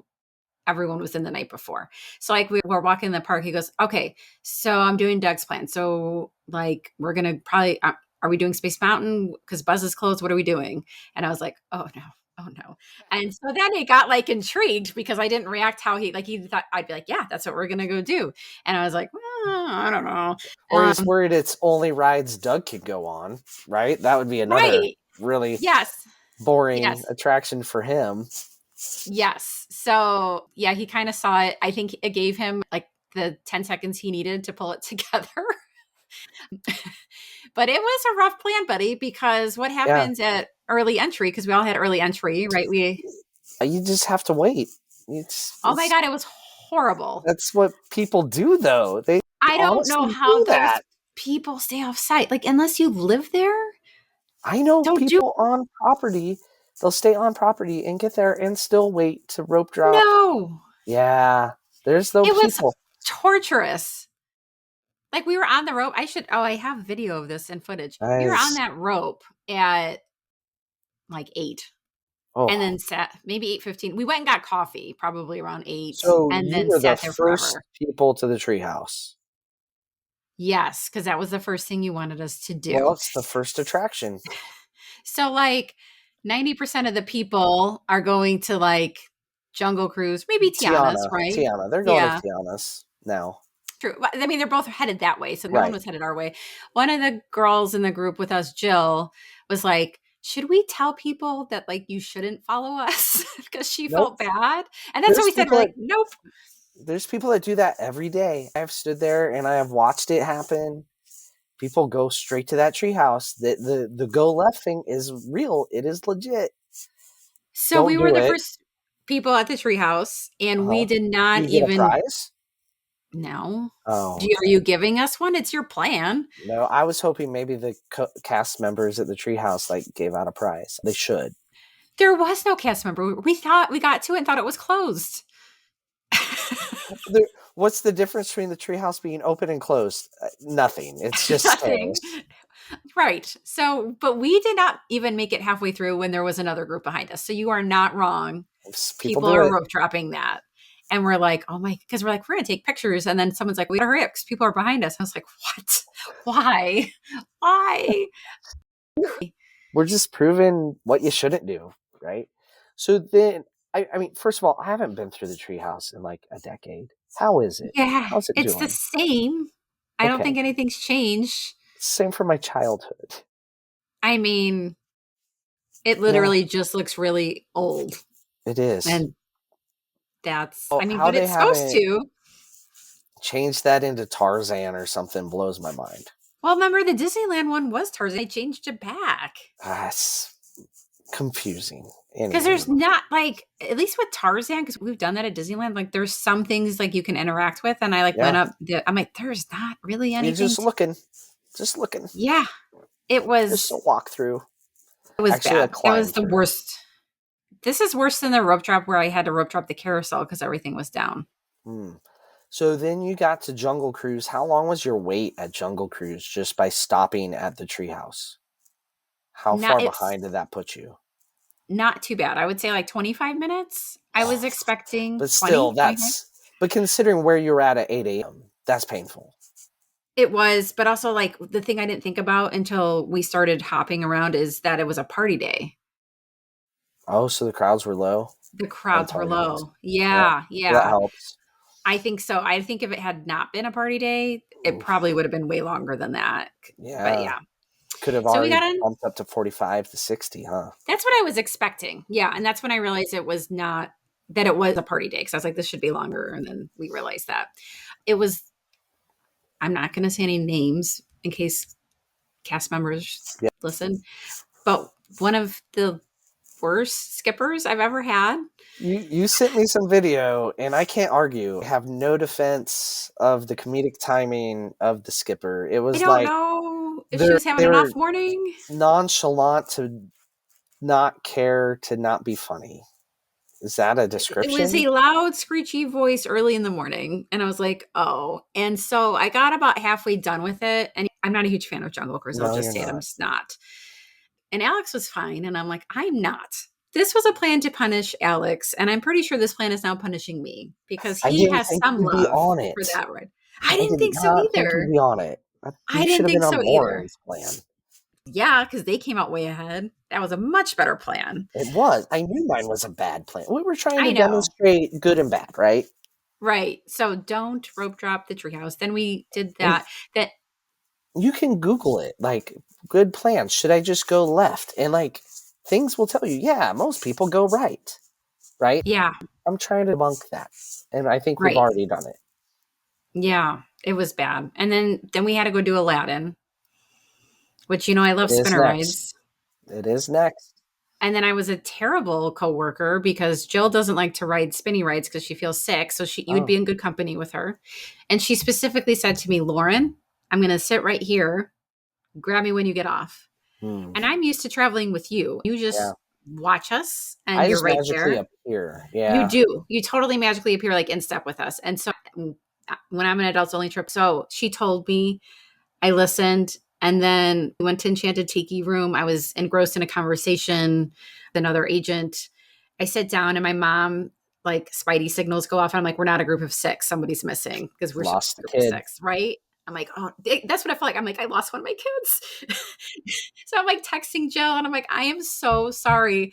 everyone was in the night before. So like we were walking in the park, he goes, okay, so I'm doing Doug's plan. So like, we're going to probably, are we doing Space Mountain? Because Buzz is closed. What are we doing? And I was like, oh no. Oh no. And so then he got like intrigued because I didn't react how he thought I'd be like, yeah, that's what we're going to go do. And I was like, I don't know. Or he's worried it's only rides Doug could go on, right? That would be another Right. really. Yes. boring Yes. attraction for him. Yes. So yeah, he kind of saw it. I think it gave him like the 10 seconds he needed to pull it together. But it was a rough plan, buddy, because what Yeah. happens at early entry, because we all had early entry, right? You just have to wait. Oh my God, it was horrible. That's what people do, though. They I don't know honestly how do those that. people stay off site. Like, unless you live there, I know don't do people on property. They'll stay on property and get there and still wait to rope drop. no. Yeah, there's those It was people. torturous. Like, we were on the rope. I have video of this and footage. We were on Nice. that rope at like 8. Oh, And then sat maybe 8:15. We went and got coffee probably around 8 so and you then were the sat there first forever. people to the treehouse. Yes, because that was the first thing you wanted us to do. Well, it's the first attraction. So like 90% of the people are going to like Jungle Cruise, maybe Tiana's, right? Tiana. They're going to Tiana's now. True. I mean, they're both headed that way. So no Right. one was headed our way. One of the girls in the group with us, Jill, was like, should we tell people that like you shouldn't follow us? Because she felt bad. And that's what we said. We're like, nope. There's people that do that every day. I've stood there and I have watched it happen. People go straight to that treehouse. The go left thing is real. It is legit. So we were the first people at the treehouse, and we did not you get even a prize. No. Oh, Are you giving us one? It's your plan. No, I was hoping maybe the cast members at the treehouse like gave out a prize. They should. There was no cast member. We thought we got to it and thought it was closed. What's the difference between the treehouse being open and closed? Nothing. It's just nothing. stairs. Right. So, but we did not even make it halfway through when there was another group behind us. So you are not wrong. People are rope dropping that. And we're like, oh my, because we're like, we're going to take pictures. And then someone's like, we gotta hurry up because people are behind us. I was like, what? Why? Why? We're just proving what you shouldn't do, right? So then, I mean, first of all, I haven't been through the treehouse in like a decade. How is it? Yeah, How's it it's doing? the same. I don't think anything's changed. Same for my childhood. I mean, it literally just looks really old. It is. And that's, I mean, but it's supposed to. Change that into Tarzan or something blows my mind. Well, remember the Disneyland one was Tarzan. They changed it back. That's confusing. Because there's not like, at least with Tarzan, because we've done that at Disneyland, like there's some things like you can interact with. And I like went up, I'm like, there's not really anything. You're just looking. Yeah. It was. Just a walkthrough. It was bad. It was the worst. This is worse than the rope drop where I had to rope drop the carousel because everything was down. So then you got to Jungle Cruise. How long was your wait at Jungle Cruise just by stopping at the treehouse? How far behind did that put you? Not too bad. I would say like 25 minutes. I was expecting but still, 20, but considering where you were at 8 a.m., that's painful. It was, but also like the thing I didn't think about until we started hopping around is that it was a party day. Oh, so the crowds were low? The crowds were low. Yeah. Well, that helps. I think so. I think if it had not been a party day, it probably would have been way longer than that. Yeah. But yeah. Could have already bumped up to 45 to 60, huh? That's what I was expecting. Yeah. And that's when I realized it was not, that it was a party day. Because I was like, this should be longer. And then we realized that. It was, I'm not going to say any names in case cast members listen. But one of the worst skippers I've ever had. You sent me some video, and I can't argue. I have no defense of the comedic timing of the skipper. It was I don't know if she was having an off morning. Nonchalant to not care to not be funny. Is that a description? It was a loud, screechy voice early in the morning, and I was like, oh. And so I got about halfway done with it, and I'm not a huge fan of Jungle Cruise. I'll just say it. I'm just not. And Alex was fine, and I'm like, I'm not. This was a plan to punish Alex, and I'm pretty sure this plan is now punishing me because he has some love for that ride. I didn't think so either. Be on it. I didn't think so either. Plan. Yeah, because they came out way ahead. That was a much better plan. It was. I knew mine was a bad plan. We were trying to demonstrate good and bad, right? Right. So don't rope drop the treehouse. Then we did that. That you can Google it. Like, good plan. Should I just go left? And like things will tell you, yeah, most people go right. Yeah. I'm trying to debunk that. And I think we've Right. already done it. Yeah. It was bad. And then we had to go do Aladdin, which, I love It is spinner next. rides. It is next. And then I was a terrible coworker because Jill doesn't like to ride spinny rides because she feels sick. So you would be in good company with her. And she specifically said to me, Lauren, I'm going to sit right here. Grab me when you get off. And I'm used to traveling with you. You just watch us and I you're just right magically there. appear. You Yeah. do. You totally magically appear like in step with us. And so when I'm an adults only trip, so she told me, I listened, and then we went to Enchanted Tiki Room. I was engrossed in a conversation with another agent. I sit down and my mom, like spidey signals go off. And I'm like, we're not a group of six. Somebody's missing because we're Lost a the group of kid. six, right? I'm like, oh, that's what I felt like. I'm like, I lost one of my kids. So I'm like texting Jill and I'm like, I am so sorry.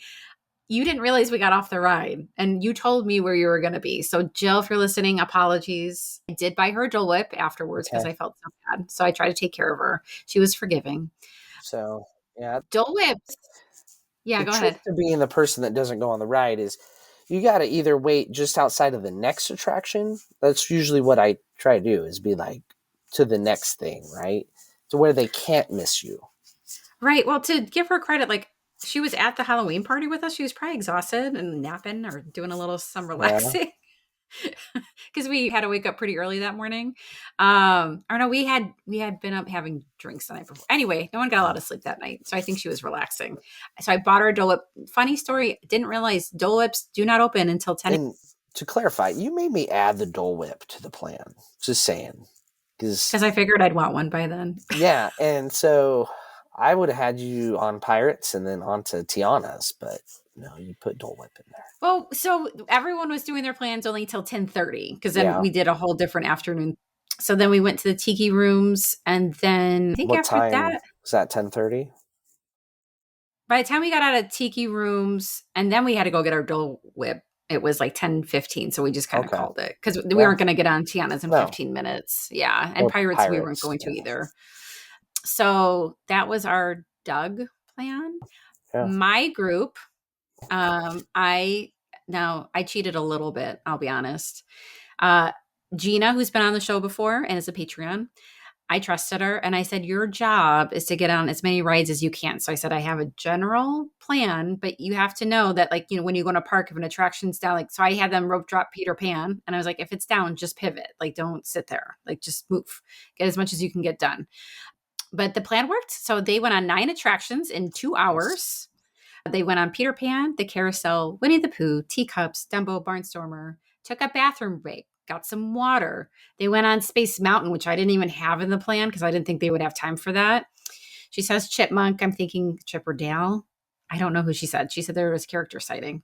You didn't realize we got off the ride and you told me where you were going to be. So Jill, if you're listening, apologies. I did buy her a Dole Whip afterwards because I felt so bad. So I tried to take care of her. She was forgiving. So, yeah. Dole Whips. Yeah, The go trick ahead. to being the person that doesn't go on the ride is you got to either wait just outside of the next attraction. That's usually what I try to do, is be like to the next thing, right? To where they can't miss you. Right. Well, to give her credit, like she was at the Halloween party with us. She was probably exhausted and napping or doing a little some relaxing. Because we had to wake up pretty early that morning. Or no, we had been up having drinks the night before. Anyway, no one got a lot of sleep that night, so I think she was relaxing. So I bought her a Dole Whip. Funny story, didn't realize Dole Whips do not open until 10. And to clarify, you made me add the Dole Whip to the plan. Just saying. Because I figured I'd want one by then. Yeah, and so I would have had you on Pirates and then on to Tiana's, but no, you put Dole Whip in there. Well, so everyone was doing their plans only till 10:30 because then we did a whole different afternoon. So then we went to the tiki rooms, and then I think What after time that, was that? 10:30. by the time we got out of tiki rooms, and then we had to go get our Dole Whip, it was like 10:15. So we just kind of called it because we weren't going to get on Tiana's in 15 minutes. Yeah, and Or Pirates we weren't going to yeah. either. So that was our Doug plan. Yeah. My group, I cheated a little bit, I'll be honest. Gina, who's been on the show before and is a Patreon, I trusted her and I said, your job is to get on as many rides as you can. So I said, I have a general plan, but you have to know that, like, when you go in a park, if an attraction's down, like, so I had them rope drop Peter Pan and I was like, if it's down, just pivot. Like, don't sit there, like, just move, get as much as you can get done. But the plan worked. So they went on 9 attractions in 2 hours. They went on Peter Pan, the Carousel, Winnie the Pooh, Teacups, Dumbo, Barnstormer, took a bathroom break, got some water. They went on Space Mountain, which I didn't even have in the plan because I didn't think they would have time for that. She says Chipmunk. I'm thinking Chip or Dale. I don't know who she said. She said there was character sighting.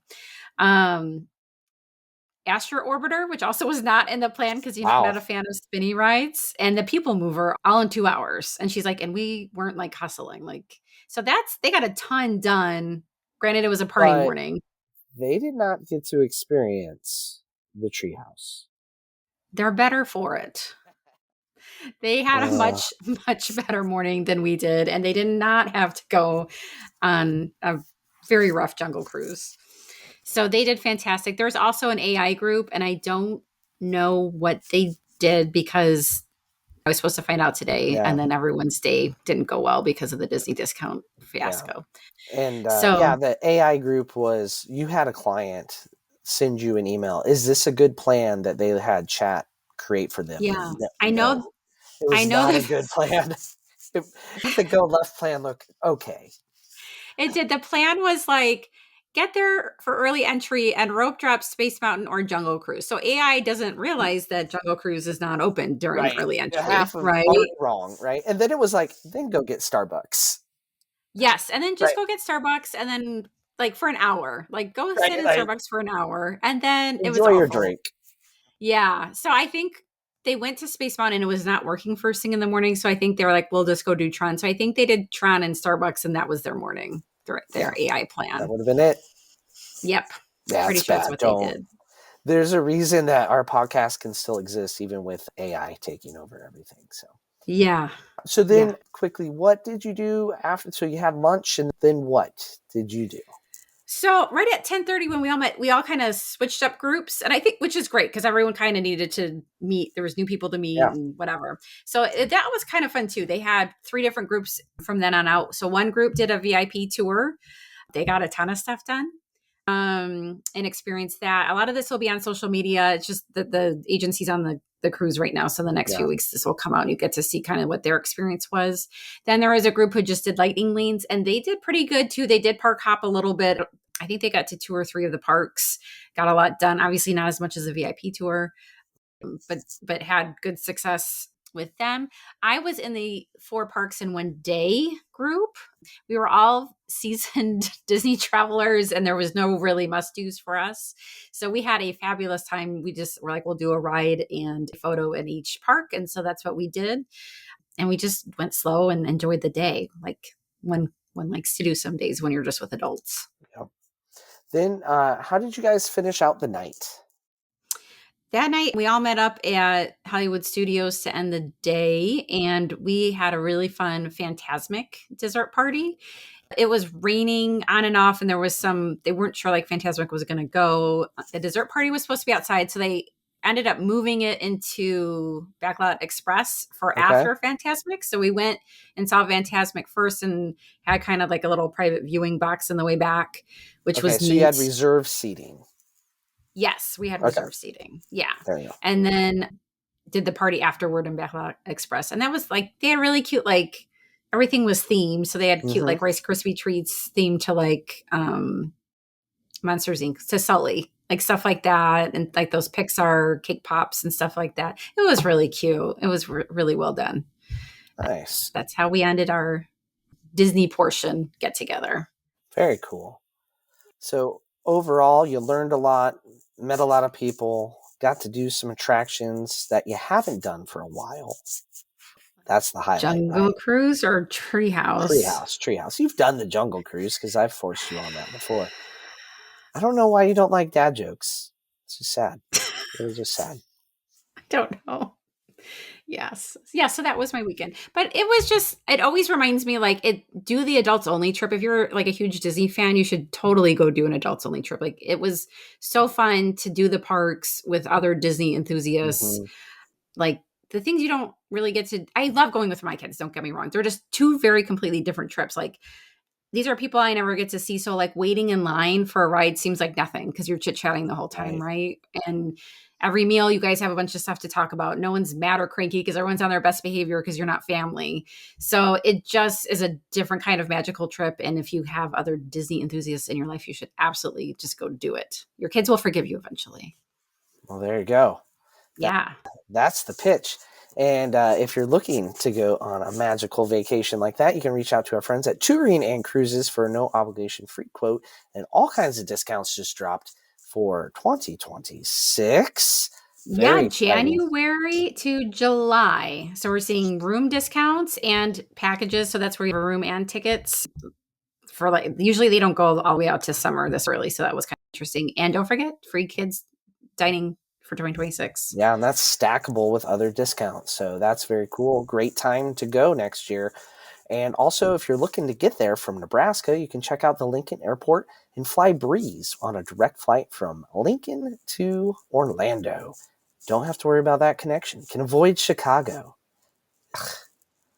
Astro Orbiter, which also was not in the plan because I'm not a fan of spinny rides, and the People Mover, all in 2 hours. And she's like, and we weren't like hustling. Like, so they got a ton done. Granted, it was a party morning. They did not get to experience the treehouse. They're better for it. They had a much, much better morning than we did, and they did not have to go on a very rough jungle cruise. So they did fantastic. There's also an AI group, and I don't know what they did because I was supposed to find out today, and then everyone's day didn't go well because of the Disney discount fiasco. Yeah. And the AI group was, you had a client send you an email. Is this a good plan that they had chat create for them? Yeah, I know. It was not a good plan. The go left plan looked okay. It did. The plan was like, get there for early entry and rope drop Space Mountain or Jungle Cruise. So AI doesn't realize that Jungle Cruise is not open during early entry. Half of right? Wrong, right? And then it was like, then go get Starbucks. Yes, and then just go get Starbucks, and then like for an hour, like go sit in Starbucks for an hour, and then it was enjoy your drink. Yeah, so I think they went to Space Mountain and it was not working first thing in the morning. So I think they were like, we'll just go do Tron. So I think they did Tron and Starbucks, and that was their morning, their AI plan. That would have been it. Yep. Yeah, pretty sure that's what they did. There's a reason that our podcast can still exist even with AI taking over everything. So Yeah. So then Yeah. quickly, what did you do after? So you had lunch, and then what did you do? So right at 10:30 when we all met, we all kind of switched up groups. And I think, which is great because everyone kind of needed to meet. There was new people to meet Yeah. and whatever. So that was kind of fun too. They had 3 different groups from then on out. So one group did a VIP tour. They got a ton of stuff done and experienced that. A lot of this will be on social media. It's just that the agency's on the cruise right now. So the next Yeah. few weeks, this will come out and you get to see kind of what their experience was. Then there was a group who just did lightning lanes and they did pretty good too. They did park hop a little bit. I think they got to 2 or 3 of the parks, got a lot done. Obviously not as much as a VIP tour, but had good success with them. I was in the 4 parks in one day group. We were all seasoned Disney travelers and there was no really must-dos for us. So we had a fabulous time. We just were like, we'll do a ride and a photo in each park. And so that's what we did. And we just went slow and enjoyed the day. Like one likes to do some days when you're just with adults. Yep. Then how did you guys finish out the night? That night, we all met up at Hollywood Studios to end the day, and we had a really fun Fantasmic dessert party. It was raining on and off, and there was they weren't sure like Fantasmic was going to go. The dessert party was supposed to be outside, so they ended up moving it into Backlot Express for Okay. after Fantasmic. So we went and saw Fantasmic first and had kind of like a little private viewing box on the way back, which was so neat. you had reserved seating. Yes, we had reserved seating. Yeah. There you go. And then did the party afterward in Backlot Express. And that was like, they had really cute, like everything was themed. So they had cute, like Rice Krispie treats themed to like Monsters Inc. to Sully, like stuff like that. And like those Pixar cake pops and stuff like that. It was really cute. It was really well done. Nice. That's how we ended our Disney portion get together. Very cool. So overall, you learned a lot, met a lot of people, got to do some attractions that you haven't done for a while. That's the highlight. Jungle right? Cruise or Treehouse? Treehouse. You've done the Jungle Cruise because I've forced you on that before. I don't know why you don't like dad jokes. It's just sad. It was just sad. I don't know. Yes. Yeah. So that was my weekend. But it was just, it always reminds me like do the adults only trip. If you're like a huge Disney fan, you should totally go do an adults only trip. Like it was so fun to do the parks with other Disney enthusiasts. Like the things you don't really get to, I love going with my kids. Don't get me wrong. They're just 2 very completely different trips. Like these are people I never get to see. So like waiting in line for a ride seems like nothing because you're chit-chatting the whole time, right? And every meal you guys have a bunch of stuff to talk about. No one's mad or cranky because everyone's on their best behavior because you're not family. So it just is a different kind of magical trip. And if you have other Disney enthusiasts in your life, you should absolutely just go do it. Your kids will forgive you eventually. Well, there you go. Yeah. That's the pitch. And if you're looking to go on a magical vacation like that, you can reach out to our friends at Touring and Cruises for a no obligation free quote. And all kinds of discounts just dropped for 2026. Yeah, January to July. So we're seeing room discounts and packages. So that's where you have a room and tickets for like, usually they don't go all the way out to summer this early. So that was kind of interesting. And don't forget, free kids dining for 2026. Yeah, and that's stackable with other discounts. So that's very cool. Great time to go next year. And also, if you're looking to get there from Nebraska, you can check out the Lincoln Airport and fly Breeze on a direct flight from Lincoln to Orlando. Don't have to worry about that connection. You can avoid Chicago.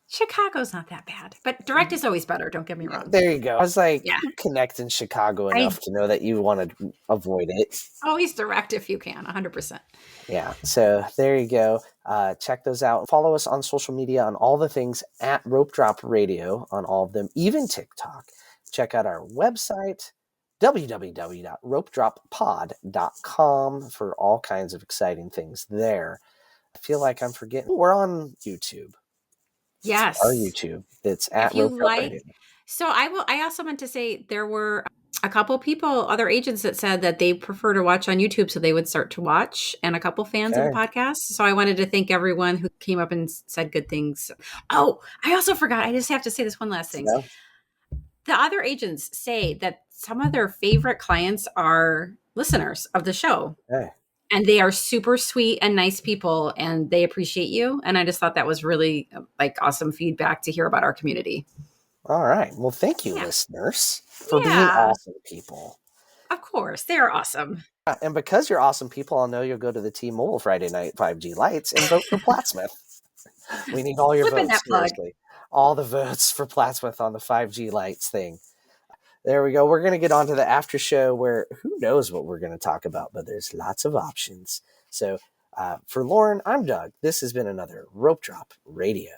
Chicago's not that bad, but direct is always better. Don't get me wrong. There you go. I was like, you connect in Chicago enough to know that you want to avoid it. Always direct if you can, 100%. Yeah. So there you go. Check those out. Follow us on social media on all the things at Rope Drop Radio on all of them, even TikTok. Check out our website, www.ropedroppod.com for all kinds of exciting things there. I feel like I'm forgetting. We're on YouTube. Yes. Our YouTube. It's at Rope Drop Radio. So I also meant to say there were a couple people, other agents that said that they prefer to watch on YouTube, so they would start to watch, and a couple fans of the podcast. So I wanted to thank everyone who came up and said good things. Oh, I also forgot. I just have to say this one last thing. Yeah. The other agents say that some of their favorite clients are listeners of the show. Okay. And they are super sweet and nice people, and they appreciate you. And I just thought that was really like awesome feedback to hear about our community. All right. Well, thank you, Yeah. listeners, for being Yeah, awesome people. of course. They're awesome. And because you're awesome people, I'll know you'll go to the T-Mobile Friday night 5G lights and vote for Plattsmouth. We need all your Flipping votes, that plug. seriously. All the votes for Plattsmouth on the 5G lights thing. There we go. We're going to get on to the after show where who knows what we're going to talk about, but there's lots of options. So for Lauren, I'm Doug. This has been another Rope Drop Radio.